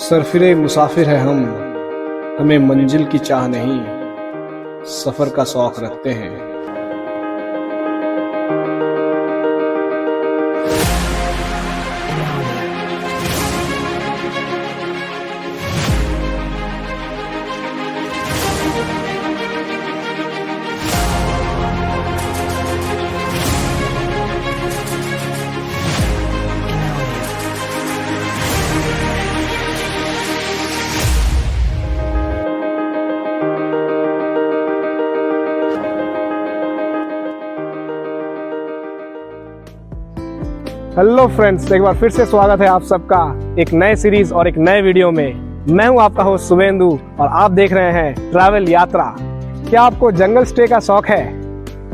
सरफिरे मुसाफिर है हम, हमें मंजिल की चाह नहीं, सफर का शौक रखते हैं। हेलो फ्रेंड्स, एक बार फिर से स्वागत है आप सबका एक नए सीरीज और एक नए वीडियो में। मैं हूं आपका होस्ट शुभेंदु और आप देख रहे हैं ट्रैवल यात्रा। क्या आपको जंगल स्टे का शौक है?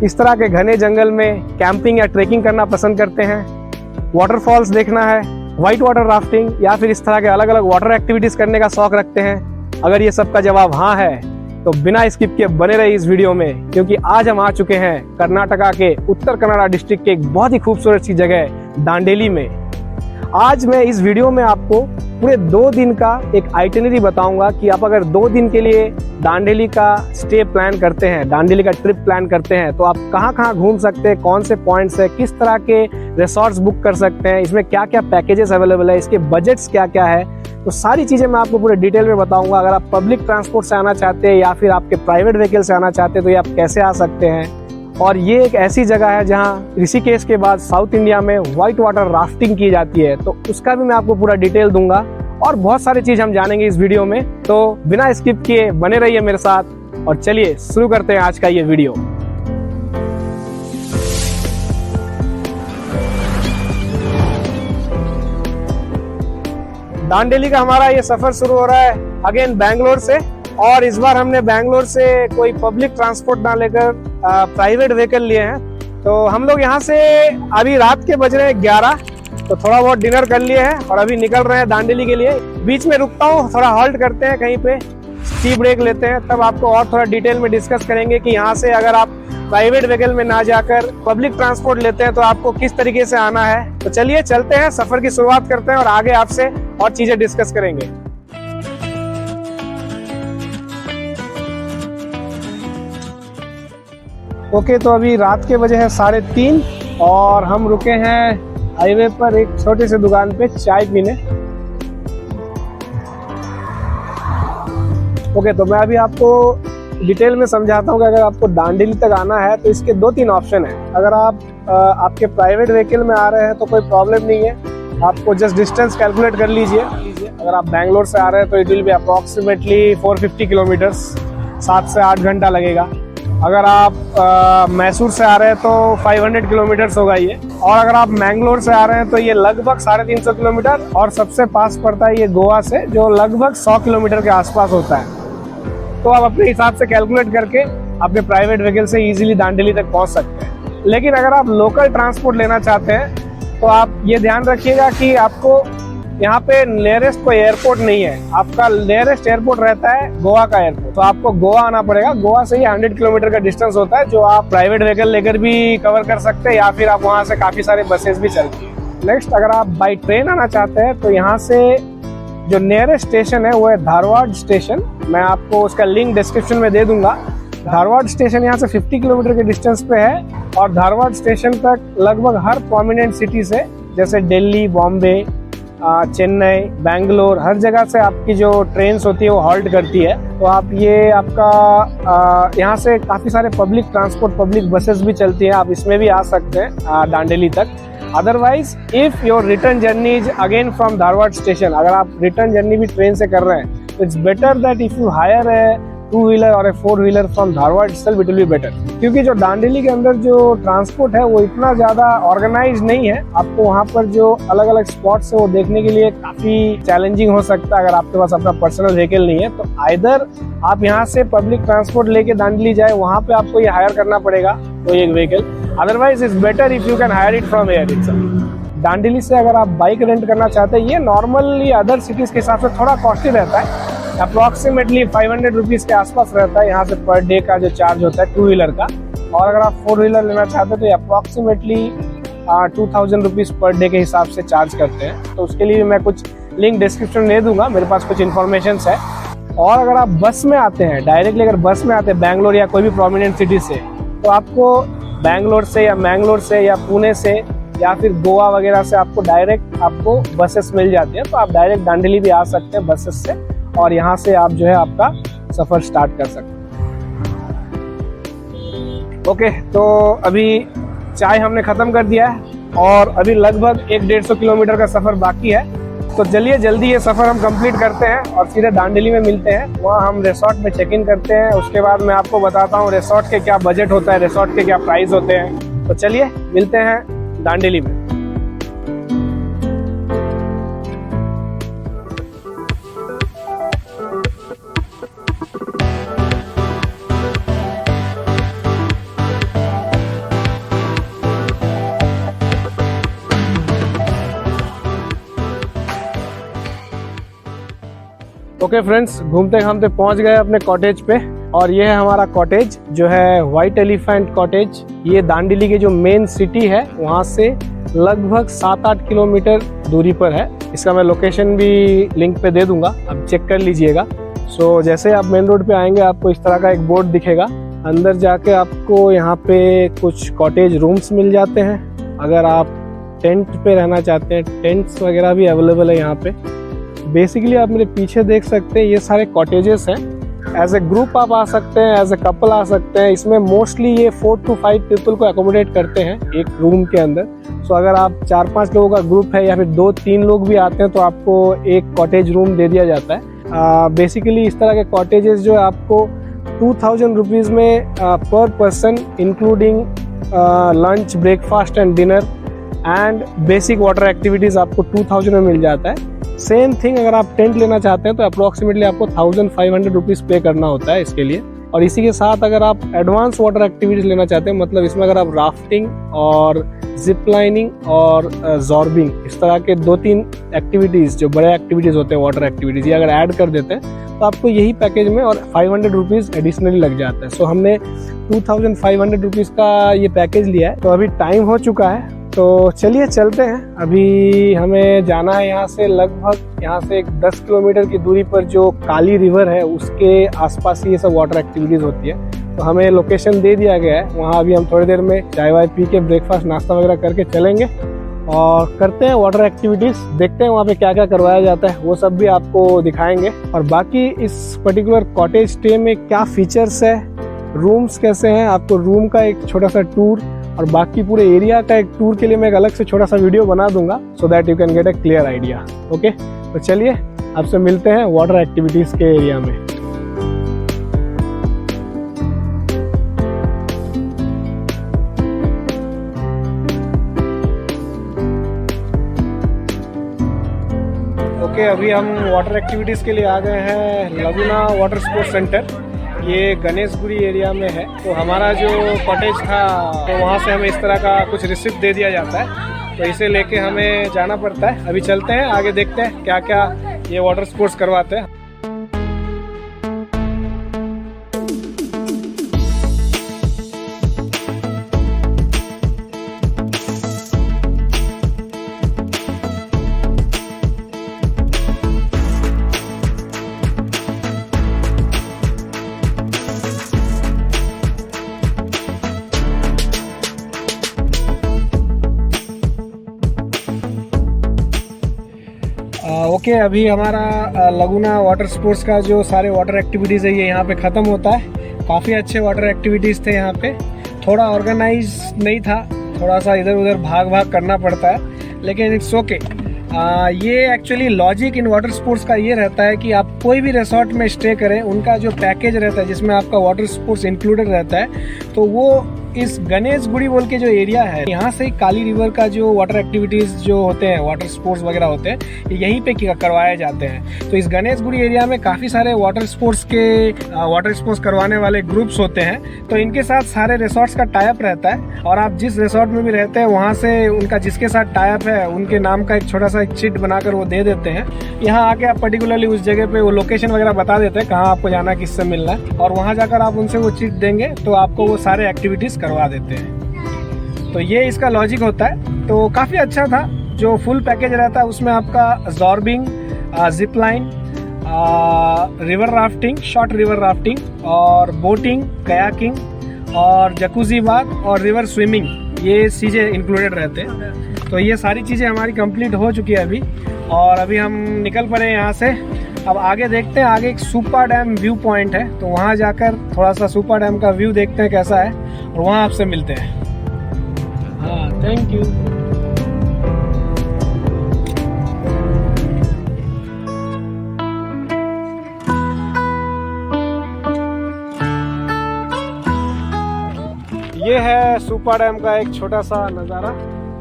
इस तरह के घने जंगल में कैंपिंग या ट्रेकिंग करना पसंद करते हैं? वाटरफॉल्स देखना है, व्हाइट वाटर राफ्टिंग या फिर इस तरह के अलग अलग वाटर एक्टिविटीज करने का शौक रखते हैं? अगर ये सब का जवाब हाँ है तो बिना स्किप के बने रहिए इस वीडियो में, क्योंकि आज हम आ चुके हैं कर्नाटका के उत्तर कन्नड़ा डिस्ट्रिक्ट के एक बहुत ही खूबसूरत सी जगह दांडेली में। आज मैं इस वीडियो में आपको पूरे 2 दिन का एक आइटिनरी बताऊंगा कि आप अगर 2 दिन के लिए दांडेली का स्टे प्लान करते हैं, दांडेली का ट्रिप प्लान करते हैं, तो आप कहाँ कहाँ घूम सकते हैं, कौन से पॉइंट्स है, किस तरह के रिसोर्ट्स बुक कर सकते हैं, इसमें क्या क्या पैकेजेस अवेलेबल है, इसके बजट्स क्या क्या है, तो सारी चीजें मैं आपको पूरे डिटेल में बताऊंगा। अगर आप पब्लिक ट्रांसपोर्ट से आना चाहते हैं या फिर आपके प्राइवेट व्हीकल से आना चाहते हैं तो ये आप कैसे आ सकते हैं। और ये एक ऐसी जगह है जहां ऋषिकेश के बाद साउथ इंडिया में व्हाइट वाटर राफ्टिंग की जाती है, तो उसका भी मैं आपको पूरा डिटेल दूंगा और बहुत सारी चीज हम जानेंगे इस वीडियो में। तो बिना स्किप किए बने रहिए मेरे साथ और चलिए शुरू करते हैं आज का ये वीडियो। दांडेली का हमारा ये सफर शुरू हो रहा है अगेन बैंगलोर से, और इस बार हमने बैंगलोर से कोई पब्लिक ट्रांसपोर्ट ना लेकर प्राइवेट व्हीकल लिए हैं। तो हम लोग यहाँ से अभी रात के बज रहे हैं 11, तो थोड़ा बहुत डिनर कर लिए हैं और अभी निकल रहे हैं दांडेली के लिए। बीच में रुकता हूँ, थोड़ा हॉल्ट करते हैं, कहीं पे टी ब्रेक लेते हैं, तब आपको और थोड़ा डिटेल में डिस्कस करेंगे कि यहाँ से अगर आप प्राइवेट व्हीकल में ना जाकर पब्लिक ट्रांसपोर्ट लेते हैं तो आपको किस तरीके से आना है। तो चलिए चलते हैं, सफर की शुरुआत करते हैं और आगे आपसे और चीजें डिस्कस करेंगे। ओके, तो अभी रात के बजे है 3:30 और हम रुके हैं हाईवे पर एक छोटे से दुकान पे चाय पीने। ओके, तो मैं अभी आपको डिटेल में समझाता हूँ कि अगर आपको दांडेली तक आना है तो इसके 2-3 ऑप्शन है। अगर आप आपके प्राइवेट व्हीकल में आ रहे हैं तो कोई प्रॉब्लम नहीं है, आपको जस्ट डिस्टेंस कैलकुलेट कर लीजिए। अगर आप बैंगलोर से आ रहे हैं तो it will be approximately 450 kilometres, 7 से 8 घंटा लगेगा। अगर आप मैसूर से आ रहे हैं तो 500 किलोमीटर्स होगा ये, और अगर आप मैंगलोर से आ रहे हैं तो ये लगभग 350 किलोमीटर, और सबसे पास पड़ता है ये गोवा से जो लगभग 100 किलोमीटर के आसपास होता है। तो आप अपने हिसाब से कैलकुलेट करके अपने प्राइवेट व्हीकल से इजीली दांडेली तक पहुंच सकते हैं। लेकिन अगर आप लोकल ट्रांसपोर्ट लेना चाहते हैं तो आप ये ध्यान रखिएगा कि आपको यहाँ पे नियरेस्ट कोई एयरपोर्ट नहीं है। आपका नियरेस्ट एयरपोर्ट रहता है गोवा का एयरपोर्ट, तो आपको गोवा आना पड़ेगा। गोवा से ही 100 किलोमीटर का डिस्टेंस होता है, जो आप प्राइवेट व्हीकल लेकर भी कवर कर सकते हैं या फिर आप वहाँ से काफी सारे बसेस भी चलती है। नेक्स्ट, अगर आप बाई ट्रेन आना चाहते हैं तो यहाँ से जो नियरेस्ट स्टेशन है वो है धारवाड़ स्टेशन। मैं आपको उसका लिंक डिस्क्रिप्शन में दे दूंगा। धारवाड़ स्टेशन यहाँ से 50 किलोमीटर के डिस्टेंस पे है, और धारवाड़ स्टेशन तक लगभग हर प्रोमिनेंट सिटी से, जैसे दिल्ली, बॉम्बे, चेन्नई, बैंगलोर, हर जगह से आपकी जो ट्रेन्स होती है वो हॉल्ट करती है। तो आप ये आपका यहाँ से काफ़ी सारे पब्लिक ट्रांसपोर्ट, पब्लिक बसेस भी चलती हैं, आप इसमें भी आ सकते हैं दांडेली तक। Otherwise if your return journey is again from Dharwad station, अगर आप रिटर्न जर्नी भी ट्रेन से कर रहे हैं तो it's better that if you hire a two wheeler और four wheeler from Dharwad itself, it will be better। क्योंकि जो दांडेली के अंदर जो ट्रांसपोर्ट है वो इतना ज्यादा ऑर्गेनाइज नहीं है। आपको वहाँ पर जो अलग अलग स्पॉट्स है वो देखने के लिए काफी चैलेंजिंग हो सकता है अगर आपके पास अपना पर्सनल व्हीकल नहीं है। तो आइदर आप यहाँ से पब्लिक ट्रांसपोर्ट लेके दांडेली जाए, वहाँ पे आपको ये हायर करना पड़ेगा कोई एक vehicle. Otherwise it's better if you can hire it from air itself. Dandeli से अगर आप बाइक रेंट करना चाहते हैं, ये नॉर्मली अदर सिटीज के हिसाब से थोड़ा कॉस्टली रहता है, अप्रॉक्सीमेटली 500 रुपीज़ के आसपास रहता है यहाँ से पर डे का जो चार्ज होता है 2-व्हीलर का। और अगर आप 4-व्हीलर लेना चाहते हैं तो ये अप्रॉक्सीमेटली 2000 रुपीज़ पर डे के हिसाब से चार्ज करते हैं। तो उसके लिए मैं कुछ लिंक डिस्क्रिप्शन में दे दूंगा, मेरे पास कुछ इन्फॉर्मेशन है। और अगर आप बस में आते हैं, डायरेक्टली अगर बस में आते हैं बैंगलोर या कोई भी प्रोमिनेंट सिटी से, तो आपको बैंगलोर से या मैंगलोर से या पुणे से या फिर गोवा वगैरह से आपको डायरेक्ट आपको बसेस मिल जाती हैं। तो आप डायरेक्ट दांडेली भी आ सकते हैं बसेस से, और यहाँ से आप जो है आपका सफ़र स्टार्ट कर सकते हैं। ओके, तो अभी चाय हमने ख़त्म कर दिया है और अभी लगभग 150 किलोमीटर का सफ़र बाकी है। तो चलिए जल्दी ये सफ़र हम कंप्लीट करते हैं और सीधे दांडेली में मिलते हैं। वहाँ हम रिसोर्ट में चेक इन करते हैं, उसके बाद मैं आपको बताता हूँ रिसोर्ट के क्या बजट होता है, रिसोर्ट के क्या प्राइस होते हैं। तो चलिए मिलते हैं दांडेली में। ओके फ्रेंड्स, घूमते घामते पहुंच गए अपने कॉटेज पे, और ये है हमारा कॉटेज जो है व्हाइट एलिफेंट कॉटेज। ये दांडेली के जो मेन सिटी है वहाँ से लगभग 7-8 किलोमीटर दूरी पर है। इसका मैं लोकेशन भी लिंक पे दे दूंगा, आप चेक कर लीजिएगा। सो जैसे आप मेन रोड पे आएंगे आपको इस तरह का एक बोर्ड दिखेगा। अंदर जाके आपको यहाँ पे कुछ कॉटेज रूम्स मिल जाते हैं। अगर आप टेंट पे रहना चाहते हैं, टेंट्स वगैरह भी अवेलेबल है यहाँ पे। बेसिकली आप मेरे पीछे देख सकते हैं ये सारे कॉटेजेस हैं। एज ए ग्रुप आप आ सकते हैं, एज ए कपल आ सकते हैं। इसमें मोस्टली ये 4 to 5 पीपल को एकोमोडेट करते हैं एक रूम के अंदर। सो अगर आप 4-5 लोगों का ग्रुप है या फिर 2-3 लोग भी आते हैं तो आपको एक कॉटेज रूम दे दिया जाता है। बेसिकली इस तरह के कॉटेजेस जो है आपको 2000 रुपीज़ में पर person, including lunch, breakfast and dinner and basic water activities आपको 2000 में मिल जाता है। सेम थिंग अगर आप टेंट लेना चाहते हैं तो अप्रोक्सीमेटली आपको 1500 रुपीज़ पे करना होता है इसके लिए। और इसी के साथ अगर आप एडवांस वाटर एक्टिविटीज़ लेना चाहते हैं, मतलब इसमें अगर आप राफ्टिंग और जिप लाइनिंग और जॉर्बिंग, इस तरह के 2-3 एक्टिविटीज़ जो बड़े एक्टिविटीज़ होते हैं वाटर एक्टिविटीज़, ये अगर ऐड कर देते हैं तो आपको यही पैकेज में और 500 रुपीज़ एडिशनली लग जाता है। सो हमने 2500 रुपीज़ का ये पैकेज लिया है। तो अभी टाइम हो चुका है, तो चलिए चलते हैं। अभी हमें जाना है यहाँ से लगभग, यहाँ से एक 10 किलोमीटर की दूरी पर जो काली रिवर है उसके आसपास ही ये सब वाटर एक्टिविटीज़ होती है। तो हमें लोकेशन दे दिया गया है, वहाँ अभी हम थोड़ी देर में चाय वाय पी के ब्रेकफास्ट नाश्ता वगैरह करके चलेंगे और करते हैं वाटर एक्टिविटीज़। देखते हैं वहाँ पे क्या क्या करवाया जाता है, वो सब भी आपको दिखाएंगे। और बाकी इस पर्टिकुलर कॉटेज स्टे में क्या फीचर्स है, रूम्स कैसे हैं, आपको रूम का एक छोटा सा टूर और बाकी पूरे एरिया का एक टूर के लिए मैं एक अलग से छोटा सा वीडियो बना दूंगा, so that you can get a clear idea. Okay, तो चलिए आपसे मिलते हैं वाटर एक्टिविटीज़ के एरिया में। ओके, अभी हम वाटर एक्टिविटीज़ के लिए आ गए हैं लगुना वाटर स्पोर्ट्स सेंटर। ये गणेशगुरी एरिया में है। तो हमारा जो कॉटेज था तो वहाँ से हमें इस तरह का कुछ रिसिप्ट दे दिया जाता है, तो इसे लेके हमें जाना पड़ता है। अभी चलते हैं आगे, देखते हैं क्या क्या ये वाटर स्पोर्ट्स करवाते हैं। ओके, अभी हमारा लगुना वाटर स्पोर्ट्स का जो सारे वाटर एक्टिविटीज़ है ये यहाँ पे ख़त्म होता है। काफ़ी अच्छे वाटर एक्टिविटीज़ थे यहाँ पे। थोड़ा ऑर्गेनाइज नहीं था, थोड़ा सा इधर उधर भाग भाग करना पड़ता है, लेकिन इट्स ओके। ये actually logic in water sports का ये रहता है कि आप कोई भी रिसोर्ट में स्टे करें, उनका जो पैकेज रहता है जिसमें आपका वाटर स्पोर्ट्स इंक्लूडेड रहता है, तो वो इस गणेशगुड़ी बोल के जो एरिया है, यहाँ से काली रिवर का जो वाटर एक्टिविटीज़ जो होते हैं, वाटर स्पोर्ट्स वगैरह होते हैं, ये यहीं पे करवाए जाते हैं। तो इस गणेशगुड़ी एरिया में काफ़ी सारे वाटर स्पोर्ट्स करवाने वाले ग्रुप्स होते हैं। तो इनके साथ सारे रिसोर्ट्स का टाइप रहता है, और आप जिस रिसोर्ट में भी रहते हैं वहाँ से उनका जिसके साथ टाइप है उनके नाम का एक छोटा सा एक चिट बनाकर वो दे देते हैं। यहाँ आके आप पर्टिकुलरली उस जगह पे वो लोकेशन वगैरह बता देते हैं कहाँ आपको जाना, किससे मिलना है, और वहाँ जाकर आप उनसे वो चिट देंगे तो आपको वो सारे एक्टिविटीज़ करवा देते हैं। तो ये इसका लॉजिक होता है। तो काफ़ी अच्छा था, जो फुल पैकेज रहता है उसमें आपका zorbing, zip line, river rafting, short river rafting और बोटिंग, कयाकिंग और जकूजी बाथ और रिवर स्विमिंग, ये चीज़ें इंक्लूडेड रहते हैं। तो ये सारी चीज़ें हमारी कंप्लीट हो चुकी है अभी, और अभी हम निकल पड़े यहाँ से। अब आगे देखते हैं, आगे एक सुपर डैम व्यू पॉइंट है, तो वहाँ जाकर थोड़ा सा सुपर डैम का व्यू देखते हैं कैसा है, और वहाँ आपसे मिलते हैं। हाँ, थैंक यू। ये है सुपर डैम का एक छोटा सा नज़ारा।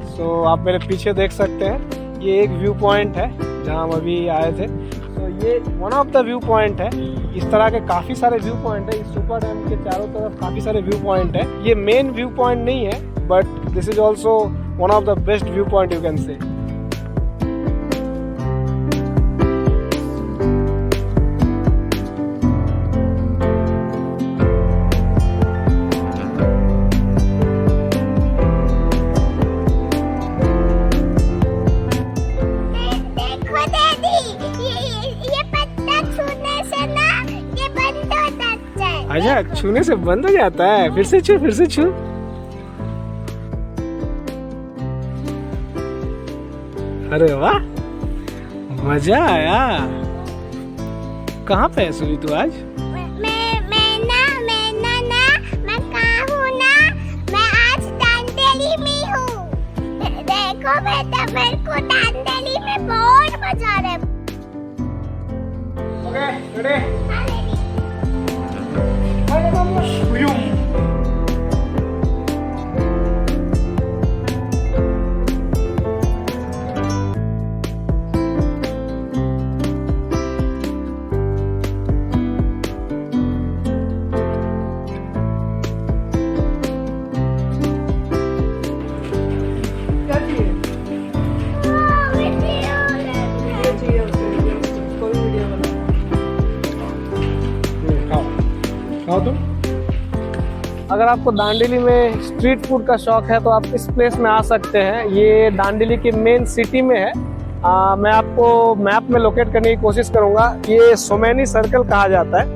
सो आप मेरे पीछे देख सकते हैं, ये एक व्यू पॉइंट है जहाँ हम अभी आए थे। तो ये one of the view point है। इस तरह के काफ़ी सारे व्यू पॉइंट है, इस सुपर डैम के चारों तरफ काफ़ी सारे व्यू पॉइंट है। ये मेन व्यू पॉइंट नहीं है, but this is also one of the best view point you can say. अच्छा, छूने से बंद हो जाता है? फिर से छू, फिर से छू। अरे वाह, मजा आया। कहाँ पे है सुनी तू आज? मैं कहाँ हूँ ना, मैं आज दांडेली में हूँ। देखो बेटा, मेरे को दांडेली में बहुत मजा आ रहा है। Okay, ready? तुम अगर आपको दांडेली में स्ट्रीट फूड का शौक है तो आप इस प्लेस में आ सकते हैं। ये दांडेली के मेन सिटी में है। मैं आपको मैप में लोकेट करने की कोशिश करूंगा। ये सोमैनी सर्कल कहा जाता है।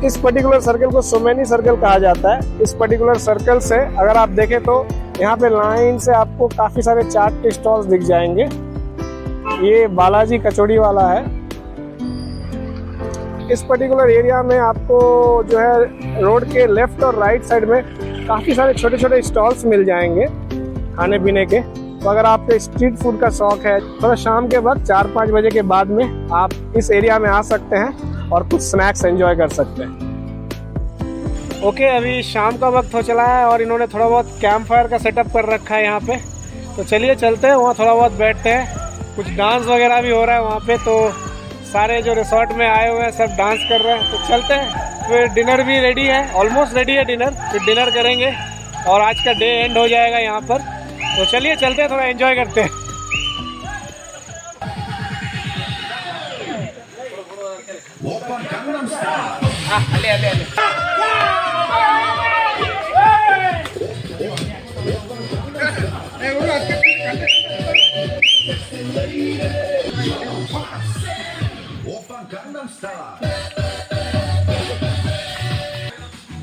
इस पर्टिकुलर सर्कल को सोमैनी सर्कल कहा जाता है। इस पर्टिकुलर सर्कल से अगर आप देखें तो यहाँ पे लाइन से आपको काफी सारे चाट के स्टॉल्स दिख जाएंगे। ये बालाजी कचौड़ी वाला है। इस पर्टिकुलर एरिया में आपको जो है रोड के लेफ्ट और राइट साइड में काफ़ी सारे छोटे छोटे स्टॉल्स मिल जाएंगे खाने पीने के। तो अगर आपको स्ट्रीट फूड का शौक है, थोड़ा शाम के वक्त 4-5 बजे के बाद में आप इस एरिया में आ सकते हैं और कुछ स्नैक्स एंजॉय कर सकते हैं। ओके, अभी शाम का वक्त हो चला है और इन्होंने थोड़ा बहुत कैंप फायर का सेटअप कर रखा है यहाँ पे। तो चलिए चलते हैं, वहाँ थोड़ा बहुत बैठते हैं। कुछ डांस वगैरह भी हो रहा है वहाँ पे, तो सारे जो रिसोर्ट में आए हुए हैं सब डांस कर रहे हैं। तो चलते हैं, फिर डिनर भी रेडी है, ऑलमोस्ट रेडी है डिनर। फिर डिनर करेंगे और आज का डे एंड हो जाएगा यहाँ पर। तो चलिए चलते हैं, थोड़ा एंजॉय करते हैं।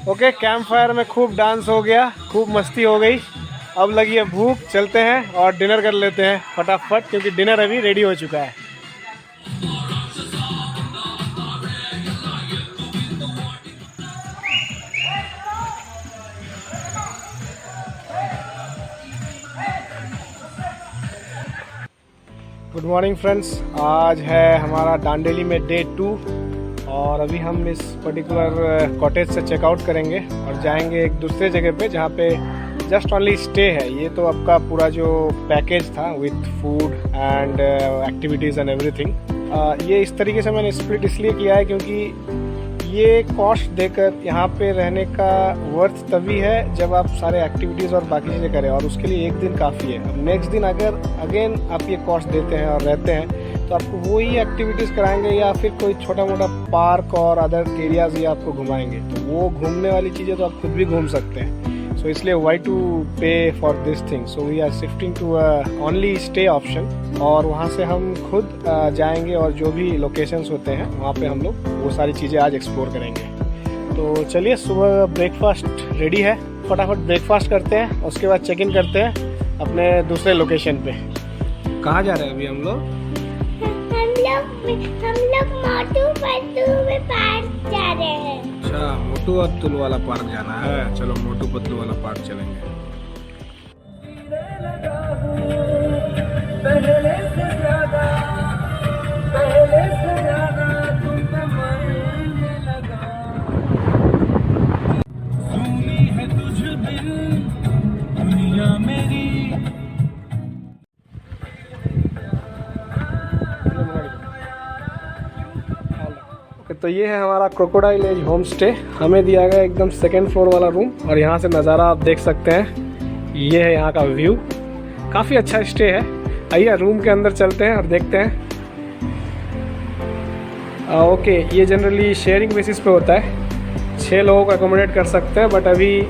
ओके, कैंप फायर में खूब डांस हो गया, खूब मस्ती हो गई। अब लगी है भूख, चलते हैं और डिनर कर लेते हैं फटाफट, क्योंकि डिनर अभी रेडी हो चुका है। गुड मॉर्निंग फ्रेंड्स, आज है हमारा दांडेली में डे 2 और अभी हम इस पर्टिकुलर कॉटेज से चेकआउट करेंगे और जाएंगे एक दूसरे जगह पे जहाँ पे जस्ट ओनली स्टे है। ये तो आपका पूरा जो पैकेज था with food and activities and everything, ये इस तरीके से मैंने स्प्लिट इसलिए किया है क्योंकि ये कॉस्ट देकर यहाँ पे रहने का वर्थ तभी है जब आप सारे एक्टिविटीज़ और बाकी चीज़ें करें, और उसके लिए एक दिन काफ़ी है। अब नेक्स्ट दिन अगर अगेन आप ये कॉस्ट देते हैं और रहते हैं तो आपको वही एक्टिविटीज़ कराएंगे या फिर कोई छोटा मोटा पार्क और अदर एरियाज ये आपको घुमाएंगे। तो वो घूमने वाली चीज़ें तो आप खुद भी घूम सकते हैं। सो इसलिए why to pay for this thing, so we are shifting to only stay option, और वहाँ से हम खुद जाएंगे और जो भी लोकेशंस होते हैं वहाँ पे हम लोग वो सारी चीज़ें आज एक्सप्लोर करेंगे। तो चलिए, सुबह ब्रेकफास्ट रेडी है, फटाफट ब्रेकफास्ट करते हैं, उसके बाद चेक इन करते हैं अपने दूसरे लोकेशन पे। कहाँ जा रहे हैं अभी हम लोग? हम लोग मोटू पतलू में पार्क जा रहे हैं। अच्छा, मोटू पतलू वाला पार्क जाना है। चलो मोटू पतलू वाला पार्क चलेंगे। तो ये है हमारा क्रोकोडाइल एज होम स्टे। हमें दिया गया एकदम सेकेंड फ्लोर वाला रूम, और यहाँ से नज़ारा आप देख सकते हैं। ये है यहाँ का व्यू, काफ़ी अच्छा स्टे है। आइए रूम के अंदर चलते हैं और देखते हैं। ओके, ये जनरली शेयरिंग बेसिस पे होता है, 6 लोगों को अकोमोडेट कर सकते हैं, बट अभी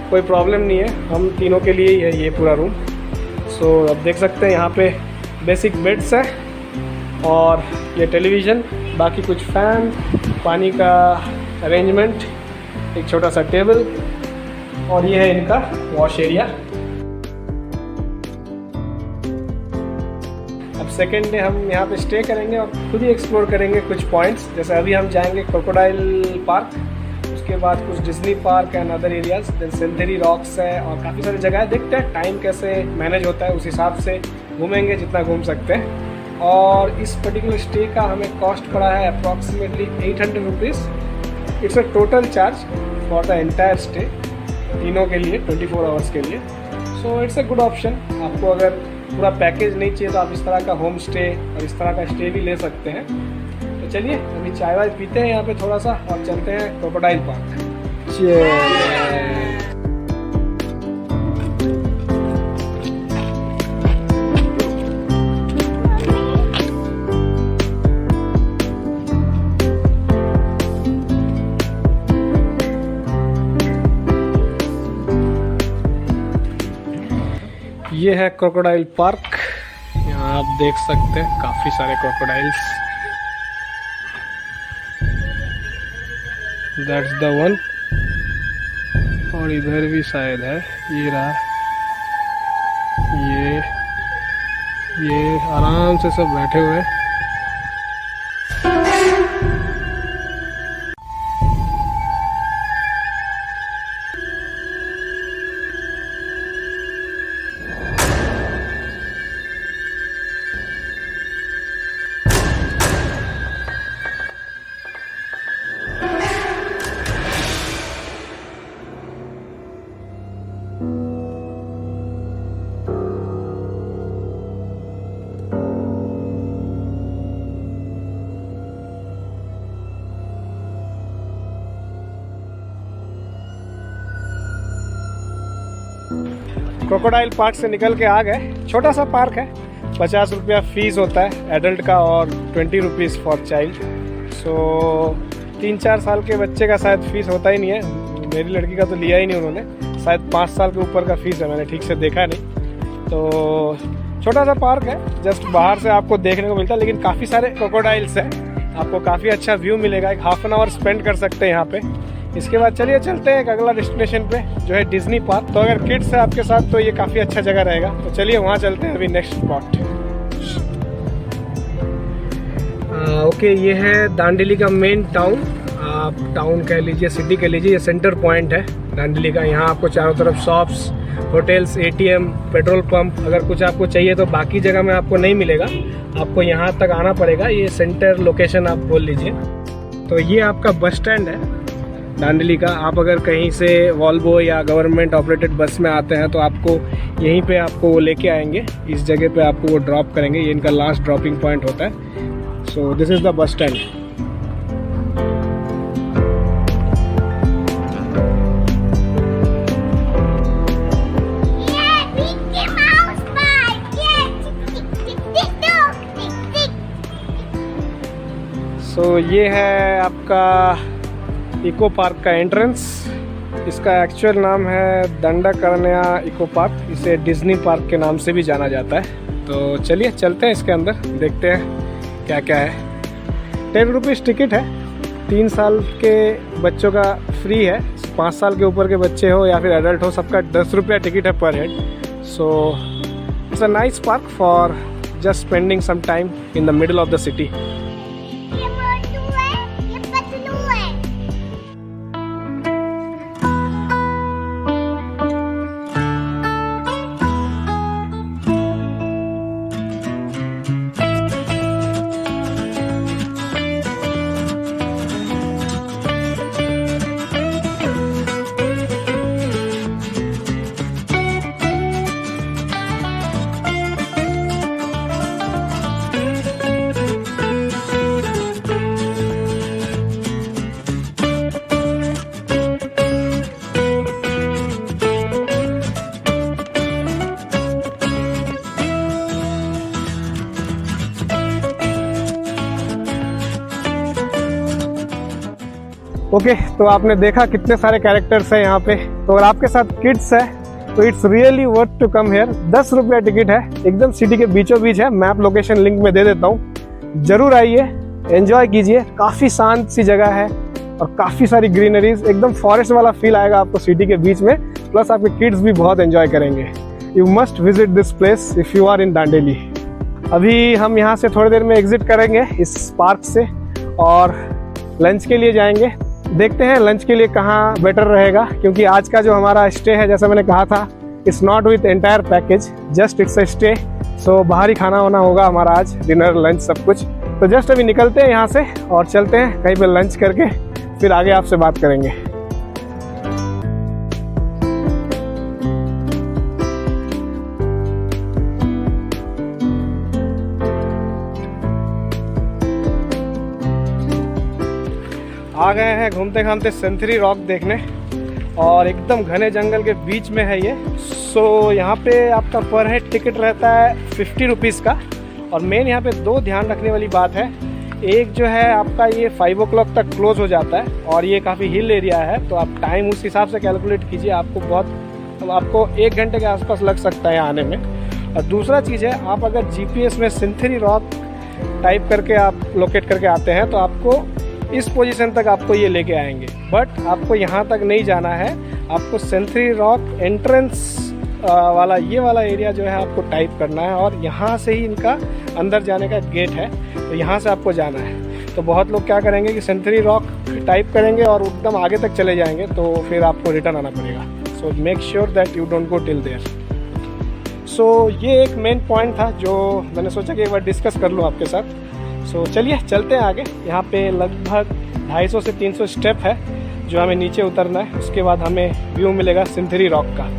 कोई प्रॉब्लम नहीं है, हम तीनों के लिए ही है ये पूरा रूम। सो अब देख सकते हैं यहाँ पे बेसिक बेड्स है, और ये टेलीविज़न, बाकी कुछ फ़ैन, पानी का अरेंजमेंट, एक छोटा सा टेबल, और ये है इनका वॉश एरिया। अब सेकेंड डे हम यहाँ पे स्टे करेंगे और खुद ही एक्सप्लोर करेंगे कुछ पॉइंट्स। जैसे अभी हम जाएंगे क्रोकोडाइल पार्क, उसके बाद कुछ Disney park and other areas, then Sintheri rocks है, और काफ़ी सारी जगह है। देखते हैं टाइम कैसे मैनेज होता है, उस हिसाब से घूमेंगे जितना घूम सकते हैं। और इस पर्टिकुलर स्टे का हमें कॉस्ट पड़ा है approximately 800 rupees. It's a total charge for the entire stay, तीनों के लिए 24 आवर्स के लिए। सो इट्स अ गुड ऑप्शन। आपको अगर पूरा पैकेज नहीं चाहिए तो आप इस तरह का होम स्टे और इस तरह का स्टे भी ले सकते हैं। तो चलिए अभी चाय वाय पीते हैं यहाँ पे थोड़ा सा, और चलते हैं क्रोकोडाइल पार्क। ये है क्रोकोडाइल पार्क, यहाँ आप देख सकते हैं काफ़ी सारे क्रोकोडाइल्स। दैट्स द वन, और इधर भी शायद है, ये रहा। ये आराम से सब बैठे हुए हैं। क्रोकोडाइल पार्क से निकल के आ गए। छोटा सा पार्क है, 50 रुपया फीस होता है एडल्ट का, और 20 रुपीज़ फॉर चाइल्ड। सो 3-4 साल के बच्चे का शायद फीस होता ही नहीं है, मेरी लड़की का तो लिया ही नहीं उन्होंने, शायद 5 साल के ऊपर का फीस है, मैंने ठीक से देखा नहीं। तो छोटा सा पार्क है, जस्ट बाहर से आपको देखने को मिलता है, लेकिन काफ़ी सारे क्रोकोडाइल्स हैं, आपको काफ़ी अच्छा व्यू मिलेगा। एक हाफ एन आवर स्पेंड कर सकते हैं यहाँ पे। इसके बाद चलिए चलते हैं एक अगला डेस्टिनेशन पे, जो है डिज्नी पार्क। तो अगर किड्स है आपके साथ तो ये काफ़ी अच्छा जगह रहेगा। तो चलिए वहाँ चलते हैं अभी नेक्स्ट स्पॉट। ओके, ये है दांडेली का मेन टाउन, आप टाउन कह लीजिए, सिटी कह लीजिए, ये सेंटर पॉइंट है दांडेली का। यहाँ आपको चारों तरफ shops, hotels, ATM, petrol pump, अगर कुछ आपको चाहिए तो बाकी जगह में आपको नहीं मिलेगा, आपको यहाँ तक आना पड़ेगा। ये सेंटर लोकेशन आप बोल लीजिए। तो ये आपका बस स्टैंड है दांडेली का। आप अगर कहीं से वॉल्वो या गवर्नमेंट ऑपरेटेड बस में आते हैं तो आपको यहीं पे आपको वो लेके आएंगे, इस जगह पे आपको वो ड्रॉप करेंगे। ये इनका लास्ट ड्रॉपिंग पॉइंट होता है। So this is the bus stand. So ये है आपका इको पार्क का एंट्रेंस। इसका एक्चुअल नाम है दंडकारण्य इको पार्क, इसे डिज्नी पार्क के नाम से भी जाना जाता है। तो चलिए चलते हैं इसके अंदर, देखते हैं क्या क्या है। 10 रुपीज़ टिकट है, 3 साल के बच्चों का फ्री है, 5 साल के ऊपर के बच्चे हो या फिर एडल्ट हो सबका 10 रुपया टिकट है per head. So it's a nice park for just spending some time in the middle of the city. ये मोटू है, ये पतलू है। ओके तो आपने देखा कितने सारे कैरेक्टर्स हैं यहाँ पे। तो अगर आपके साथ किड्स है तो it's really worth to come here. 10 रुपया टिकट है, एकदम सिटी के बीचों बीच है। मैप लोकेशन लिंक में दे देता हूँ, जरूर आइए, एंजॉय कीजिए। काफ़ी शांत सी जगह है और काफ़ी सारी ग्रीनरीज, एकदम फॉरेस्ट वाला फील आएगा आपको सिटी के बीच में। प्लस आपके किड्स भी बहुत एंजॉय करेंगे। You must visit this place if you are in Dandeli. अभी हम यहाँ से थोड़ी देर में एग्जिट करेंगे इस पार्क से और लंच के लिए जाएंगे। देखते हैं लंच के लिए कहाँ बेटर रहेगा, क्योंकि आज का जो हमारा स्टे है, जैसा मैंने कहा था, it's not with entire package, just it's a stay. So बाहर ही खाना होना होगा हमारा आज, डिनर लंच सब कुछ। तो जस्ट अभी निकलते हैं यहाँ से और चलते हैं कहीं पे लंच करके, फिर आगे आपसे बात करेंगे। आ गए हैं घूमते घामते सेंचुरी रॉक देखने, और एकदम घने जंगल के बीच में है ये। सो यहाँ पे आपका पर हेड टिकट रहता है 50 रुपीज़ का। और मेन यहाँ पे 2 ध्यान रखने वाली बात है। एक जो है आपका ये 5 o'clock तक क्लोज हो जाता है और ये काफ़ी हिल एरिया है, तो आप टाइम उस हिसाब से कैलकुलेट कीजिए। आपको 1 घंटे के आसपास लग सकता है आने में। और दूसरा चीज़ है, आप अगर GPS में सेंचुरी रॉक टाइप करके आप लोकेट करके आते हैं तो आपको इस पोजीशन तक आपको ये लेके आएंगे। बट आपको यहाँ तक नहीं जाना है, आपको सेंचुरी रॉक एंट्रेंस वाला ये वाला एरिया जो है आपको टाइप करना है, और यहाँ से ही इनका अंदर जाने का गेट है, तो यहाँ से आपको जाना है। तो बहुत लोग क्या करेंगे कि सेंचुरी रॉक टाइप करेंगे और एकदम आगे तक चले जाएंगे, तो फिर आपको रिटर्न आना पड़ेगा। So make sure that you don't go till there. So ये एक मेन पॉइंट था जो मैंने सोचा कि एक बार डिस्कस कर लूँ आपके साथ। सो चलिए चलते हैं आगे। यहाँ पे लगभग 250 से 300 स्टेप है जो हमें नीचे उतरना है, उसके बाद हमें व्यू मिलेगा सेंचुरी रॉक का।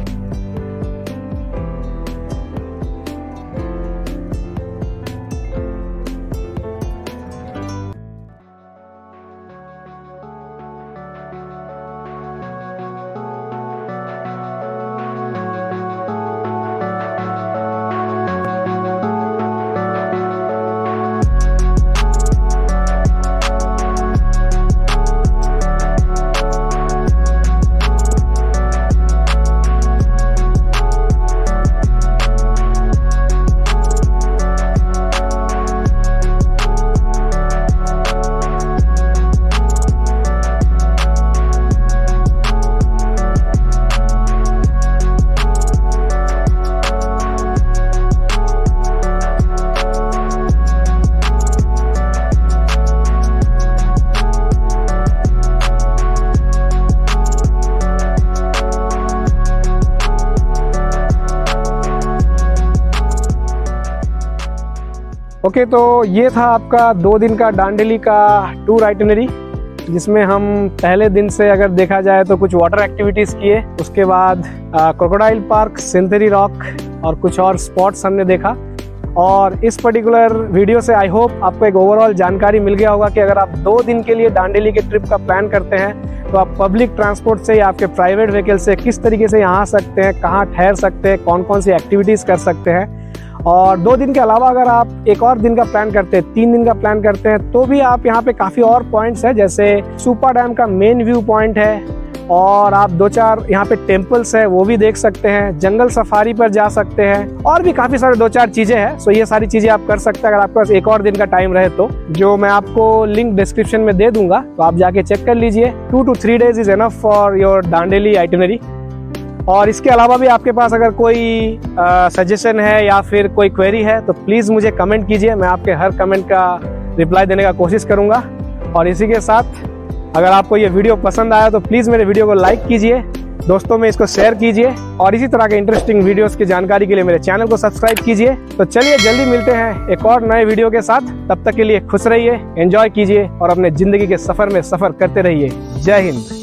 ओके तो ये था आपका 2 दिन का दांडेली का टूर आइटिनरी, जिसमें हम पहले दिन से अगर देखा जाए तो कुछ वाटर एक्टिविटीज़ किए, उसके बाद क्रोकोडाइल पार्क, सेंचुरी रॉक और कुछ और स्पॉट्स हमने देखा। और इस पर्टिकुलर वीडियो से आई होप आपको एक ओवरऑल जानकारी मिल गया होगा कि अगर आप 2 दिन के लिए दांडेली के ट्रिप का प्लान करते हैं तो आप पब्लिक ट्रांसपोर्ट से या आपके प्राइवेट व्हीकल से किस तरीके से यहाँ आ सकते हैं, कहाँ ठहर सकते हैं, कौन कौन सी एक्टिविटीज़ कर सकते हैं। और 2 दिन के अलावा अगर आप एक और दिन का प्लान करते हैं, 3 दिन का प्लान करते हैं, तो भी आप यहाँ पे काफ़ी और पॉइंट्स हैं, जैसे सुपा डैम का मेन व्यू पॉइंट है, और आप 2-4 यहाँ पे टेम्पल्स है वो भी देख सकते हैं, जंगल सफारी पर जा सकते हैं और भी काफी सारे 2-4 चीजें हैं। सो ये सारी चीजें आप कर सकते हैं अगर आपके पास एक और दिन का टाइम रहे तो, जो मैं आपको लिंक डिस्क्रिप्शन में दे दूंगा, तो आप जाके चेक कर लीजिए। 2 to 3 days is enough for your Dandeli itinerary. और इसके अलावा भी आपके पास अगर कोई सजेशन है या फिर कोई क्वेरी है तो प्लीज मुझे कमेंट कीजिए, मैं आपके हर कमेंट का रिप्लाई देने का कोशिश करूंगा। और इसी के साथ अगर आपको ये वीडियो पसंद आया तो प्लीज मेरे वीडियो को लाइक कीजिए, दोस्तों में इसको शेयर कीजिए और इसी तरह के इंटरेस्टिंग वीडियोस की जानकारी के लिए मेरे चैनल को सब्सक्राइब कीजिए। तो चलिए जल्दी मिलते हैं एक और नए वीडियो के साथ, तब तक के लिए खुश रहिए, एंजॉय कीजिए और अपने जिंदगी के सफर में सफर करते रहिए। जय हिंद।